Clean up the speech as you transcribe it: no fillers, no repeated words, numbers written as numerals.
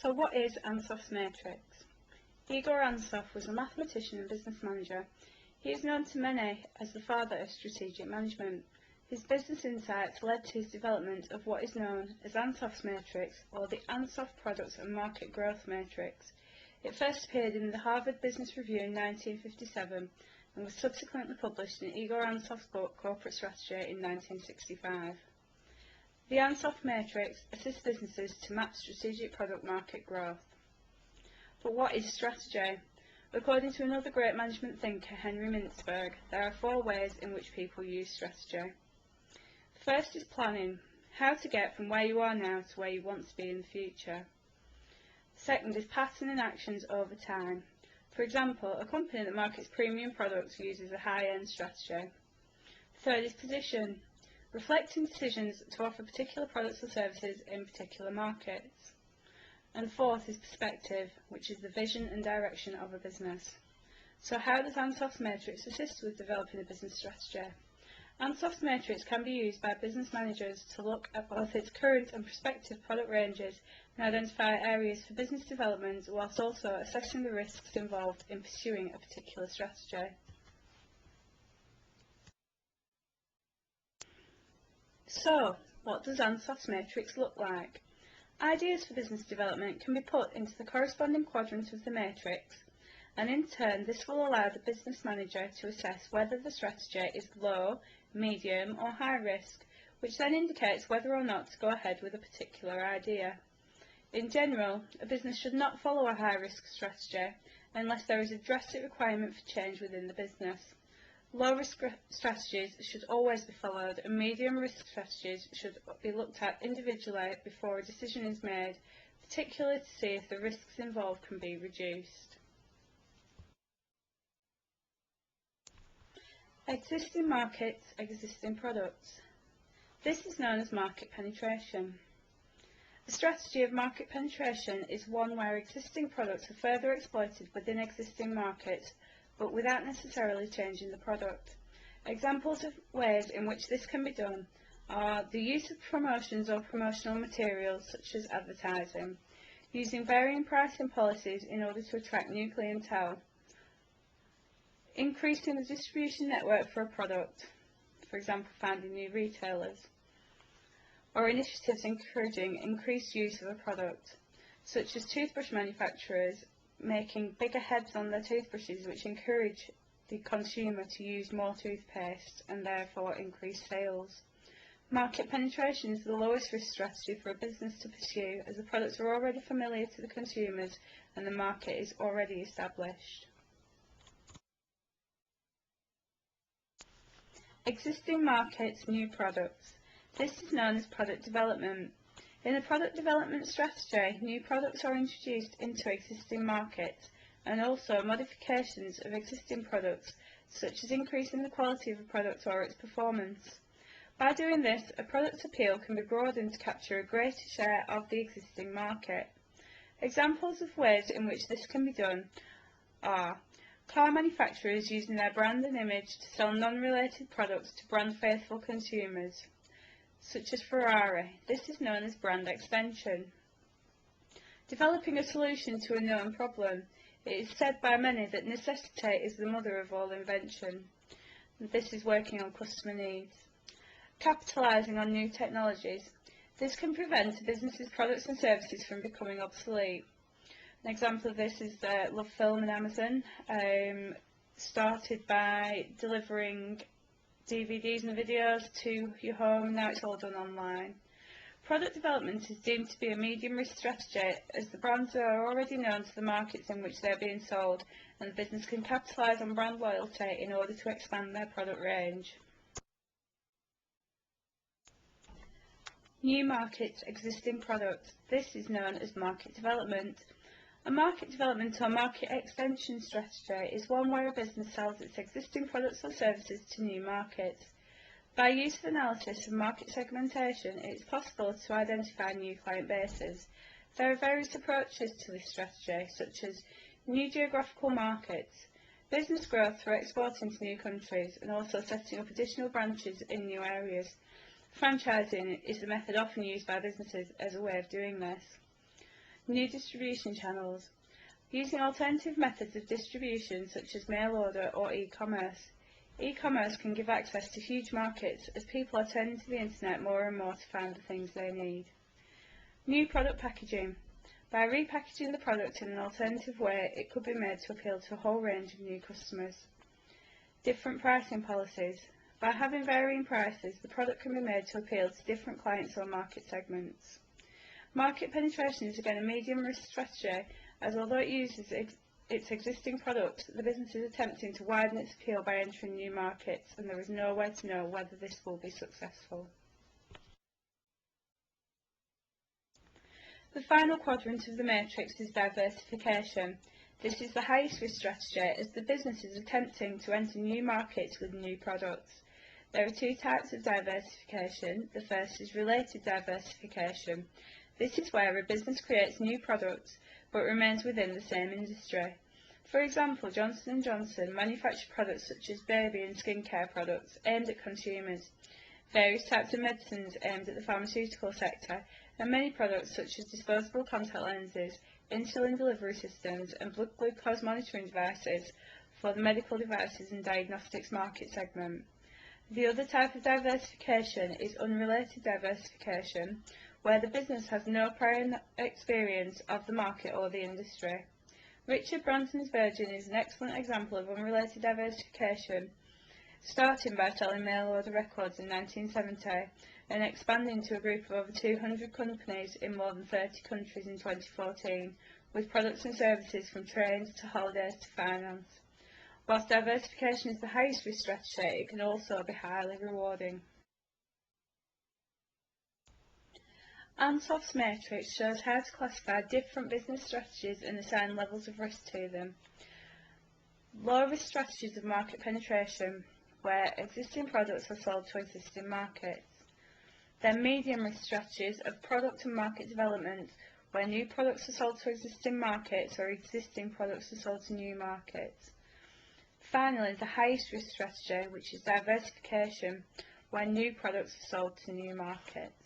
So what is Ansoff's matrix? Igor Ansoff was a mathematician and business manager. He is known to many as the father of strategic management. His business insights led to his development of what is known as Ansoff's matrix, or the Ansoff Products and Market Growth Matrix. It first appeared in the Harvard Business Review in 1957 and was subsequently published in Igor Ansoff's book Corporate Strategy in 1965. The Ansoff matrix assists businesses to map strategic product market growth. But what is strategy? According to another great management thinker, Henry Mintzberg, there are 4 ways in which people use strategy. First is planning, how to get from where you are now to where you want to be in the future. Second is patterning actions over time. For example, a company that markets premium products uses a high-end strategy. Third is position, reflecting decisions to offer particular products or services in particular markets. And fourth is perspective, which is the vision and direction of a business. So how does Ansoff's matrix assist with developing a business strategy? Ansoff's matrix can be used by business managers to look at both its current and prospective product ranges and identify areas for business development, whilst also assessing the risks involved in pursuing a particular strategy. So, what does Ansoff's matrix look like? Ideas for business development can be put into the corresponding quadrant of the matrix, and in turn this will allow the business manager to assess whether the strategy is low, medium or high risk, which then indicates whether or not to go ahead with a particular idea. In general, a business should not follow a high risk strategy unless there is a drastic requirement for change within the business. Low risk strategies should always be followed, and medium risk strategies should be looked at individually before a decision is made, particularly to see if the risks involved can be reduced. Existing markets, existing products. This is known as market penetration. A strategy of market penetration is one where existing products are further exploited within existing markets, but without necessarily changing the product. Examples of ways in which this can be done are the use of promotions or promotional materials such as advertising, using varying pricing policies in order to attract new clientele, increasing the distribution network for a product, for example finding new retailers, or initiatives encouraging increased use of a product, such as toothbrush manufacturers making bigger heads on their toothbrushes, which encourage the consumer to use more toothpaste and therefore increase sales. Market penetration is the lowest risk strategy for a business to pursue, as the products are already familiar to the consumers and the market is already established. Existing markets, new products. This is known as product development. In the product development strategy, new products are introduced into existing markets, and also modifications of existing products, such as increasing the quality of a product or its performance. By doing this, a product's appeal can be broadened to capture a greater share of the existing market. Examples of ways in which this can be done are car manufacturers using their brand and image to sell non-related products to brand-faithful consumers, such as Ferrari. This is known as brand extension. Developing a solution to a known problem. It is said by many that necessity is the mother of all invention. This is working on customer needs. Capitalising on new technologies. This can prevent a business's products and services from becoming obsolete. An example of this is Love Film and Amazon, started by delivering DVDs and videos to your home, and now it's all done online. Product development is deemed to be a medium risk strategy, as the brands are already known to the markets in which they are being sold, and the business can capitalise on brand loyalty in order to expand their product range. New markets, existing products. This is known as market development. A market development or market extension strategy is one where a business sells its existing products or services to new markets. By use of analysis and market segmentation, it is possible to identify new client bases. There are various approaches to this strategy, such as new geographical markets, business growth through exporting to new countries, and also setting up additional branches in new areas. Franchising is the method often used by businesses as a way of doing this. New distribution channels. Using alternative methods of distribution such as mail order or e-commerce. E-commerce can give access to huge markets as people are turning to the internet more and more to find the things they need. New product packaging. By repackaging the product in an alternative way, it could be made to appeal to a whole range of new customers. Different pricing policies. By having varying prices, the product can be made to appeal to different clients or market segments. Market penetration is again a medium-risk strategy, as although it uses its existing products, the business is attempting to widen its appeal by entering new markets, and there is no way to know whether this will be successful. The final quadrant of the matrix is diversification. This is the highest risk strategy as the business is attempting to enter new markets with new products. There are two types of diversification. The first is related diversification. This is where a business creates new products but remains within the same industry. For example, Johnson & Johnson manufacture products such as baby and skincare products aimed at consumers, various types of medicines aimed at the pharmaceutical sector, and many products such as disposable contact lenses, insulin delivery systems, and blood glucose monitoring devices for the medical devices and diagnostics market segment. The other type of diversification is unrelated diversification, where the business has no prior experience of the market or the industry. Richard Branson's Virgin is an excellent example of unrelated diversification, starting by selling mail order records in 1970 and expanding to a group of over 200 companies in more than 30 countries in 2014, with products and services from trains to holidays to finance. Whilst diversification is the highest risk strategy, it can also be highly rewarding. Ansoff's matrix shows how to classify different business strategies and assign levels of risk to them. Low risk strategies of market penetration, where existing products are sold to existing markets. Then medium risk strategies of product and market development, where new products are sold to existing markets or existing products are sold to new markets. Finally, the highest risk strategy, which is diversification, where new products are sold to new markets.